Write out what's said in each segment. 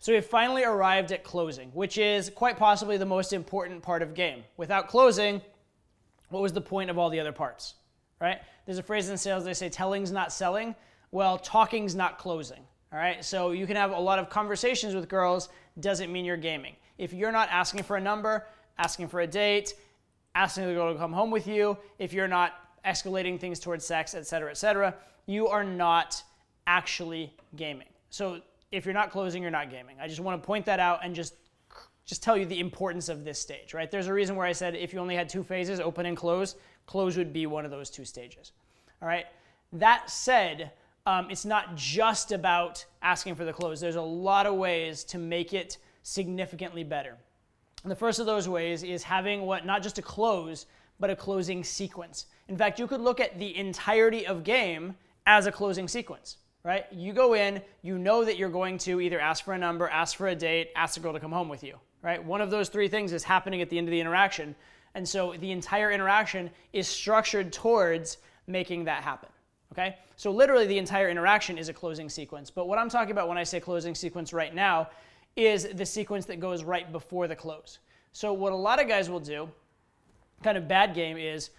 So we've finally arrived at closing, which is quite possibly the most important part of game. Without closing, what was the point of all the other parts, right? There's a phrase in sales, they say telling's not selling. Well, talking's not closing, all right? So you can have a lot of conversations with girls, doesn't mean you're gaming. If you're not asking for a number, asking for a date, asking the girl to come home with you, if you're not escalating things towards sex, etc., you are not actually gaming. So if you're not closing, you're not gaming. I just want to point that out and just tell you the importance of this stage, right? There's a reason where I said if you only had two phases, open and close would be one of those two stages, all right? That said, it's not just about asking for the close. There's a lot of ways to make it significantly better. And the first of those ways is having not just a close, but a closing sequence. In fact, you could look at the entirety of game as a closing sequence, right? You go in, you know that you're going to either ask for a number, ask for a date, ask the girl to come home with you, right? One of those three things is happening at the end of the interaction. And so the entire interaction is structured towards making that happen, okay? So literally the entire interaction is a closing sequence. But what I'm talking about when I say closing sequence right now is the sequence that goes right before the close. So what a lot of guys will do, kind of bad game, is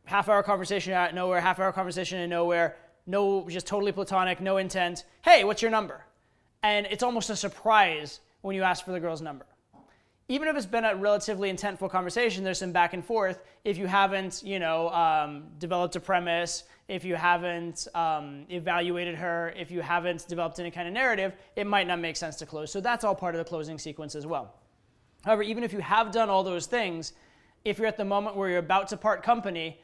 half-hour conversation out of nowhere, half-hour conversation in nowhere, no, just totally platonic, no intent. Hey, what's your number? And it's almost a surprise when you ask for the girl's number. Even if it's been a relatively intentful conversation, there's some back and forth. If you haven't, developed a premise, if you haven't evaluated her, if you haven't developed any kind of narrative, it might not make sense to close. So that's all part of the closing sequence as well. However, even if you have done all those things, if you're at the moment where you're about to part company,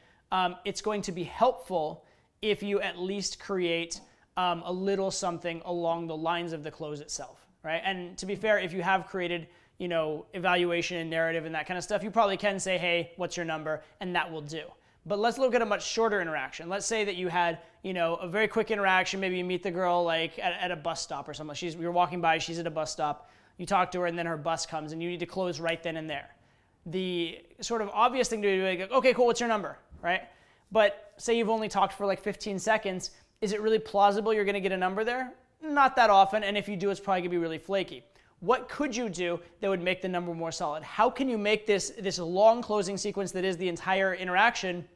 it's going to be helpful if you at least create a little something along the lines of the close itself, right? And to be fair, if you have created evaluation and narrative and that kind of stuff, you probably can say, hey, what's your number? And that will do. But let's look at a much shorter interaction. Let's say that you had, a very quick interaction. Maybe you meet the girl like at a bus stop or something. You're walking by, she's at a bus stop. You talk to her and then her bus comes and you need to close right then and there. The sort of obvious thing to do is like, okay, cool, what's your number, right? But say you've only talked for like 15 seconds. Is it really plausible you're going to get a number there? Not that often. And if you do, it's probably going to be really flaky. What could you do that would make the number more solid? How can you make this long closing sequence that is the entire interaction,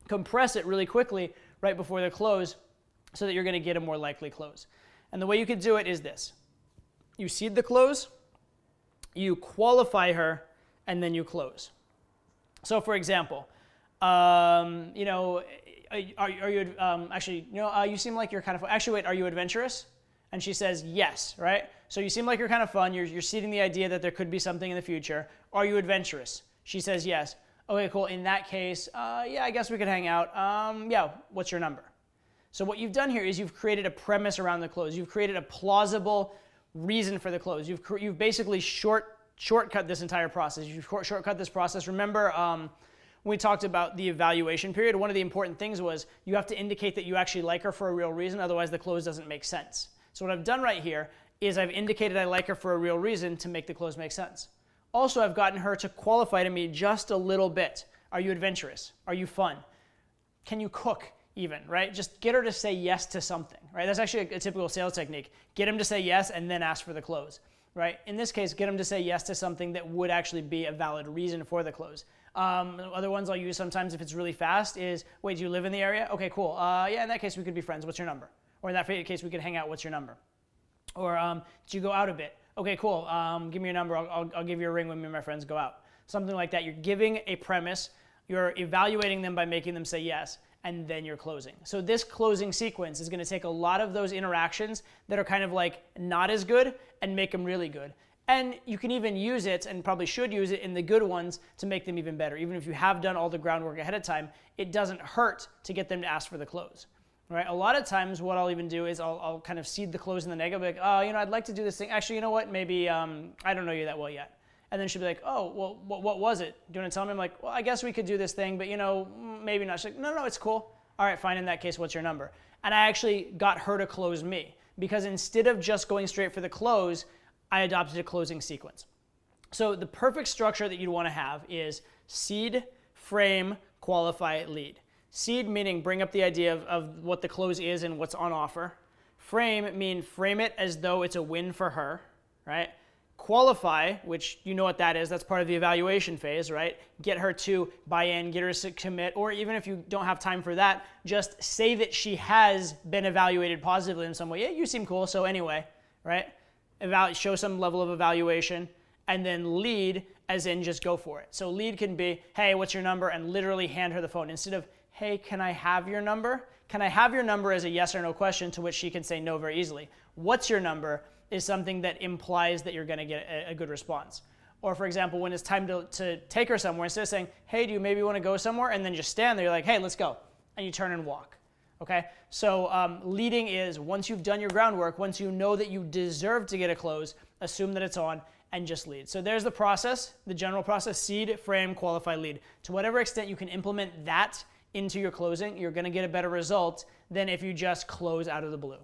compress it really quickly right before the close so that you're going to get a more likely close? And the way you could do it is this. You seed the close, you qualify her, and then you close. So for example, you seem like you're kind of, actually wait, are you adventurous? And she says yes, right? So you seem like you're kind of fun. You're seeding the idea that there could be something in the future. Are you adventurous? She says yes. Okay, cool. In that case, yeah, I guess we could hang out. Yeah, what's your number? So what you've done here is you've created a premise around the close. You've created a plausible reason for the close. You've basically shortcut this entire process. You've shortcut this process. Remember when we talked about the evaluation period, one of the important things was you have to indicate that you actually like her for a real reason, otherwise the close doesn't make sense. So what I've done right here is I've indicated I like her for a real reason to make the close make sense. Also, I've gotten her to qualify to me just a little bit. Are you adventurous? Are you fun? Can you cook even, right? Just get her to say yes to something, right? That's actually a typical sales technique. Get him to say yes and then ask for the close, right? In this case, get him to say yes to something that would actually be a valid reason for the close. Other ones I'll use sometimes if it's really fast is, wait, do you live in the area? Okay, cool. Yeah, in that case, we could be friends. What's your number? Or in that case, we could hang out. What's your number? Or do you go out a bit? Okay, cool. Give me your number. I'll give you a ring when me and my friends go out. Something like that. You're giving a premise. You're evaluating them by making them say yes, and then you're closing. So this closing sequence is going to take a lot of those interactions that are kind of like not as good and make them really good. And you can even use it, and probably should use it, in the good ones to make them even better. Even if you have done all the groundwork ahead of time, it doesn't hurt to get them to ask for the close. Right? A lot of times what I'll even do is I'll kind of seed the close in the negative, like, oh, I'd like to do this thing. Actually, you know what? Maybe I don't know you that well yet. And then she'll be like, oh, well, what was it? Do you want to tell me? I'm like, well, I guess we could do this thing, but maybe not. She's like, no, it's cool. All right, fine. In that case, what's your number? And I actually got her to close me because instead of just going straight for the close, I adopted a closing sequence. So the perfect structure that you'd want to have is seed, frame, qualify, lead. Seed meaning bring up the idea of what the close is and what's on offer. Frame mean frame it as though it's a win for her. right? Qualify, which you know what that is, that's part of the evaluation phase, right? Get her to buy in, get her to commit, or even if you don't have time for that, just say that she has been evaluated positively in some way. Yeah, you seem cool, so anyway, right? Show some level of evaluation, and then lead, as in just go for it. So lead can be, hey, what's your number? And literally hand her the phone. Instead of, hey, can I have your number? Can I have your number as a yes or no question, to which she can say no very easily. What's your number is something that implies that you're going to get a good response. Or for example, when it's time to take her somewhere, instead of saying, hey, do you maybe want to go somewhere? And then just stand there, you're like, hey, let's go. And you turn and walk. Okay? So leading is, once you've done your groundwork, once you know that you deserve to get a close, assume that it's on and just lead. So there's the process, the general process: seed, frame, qualify, lead. To whatever extent you can implement that into your closing, you're going to get a better result than if you just close out of the blue.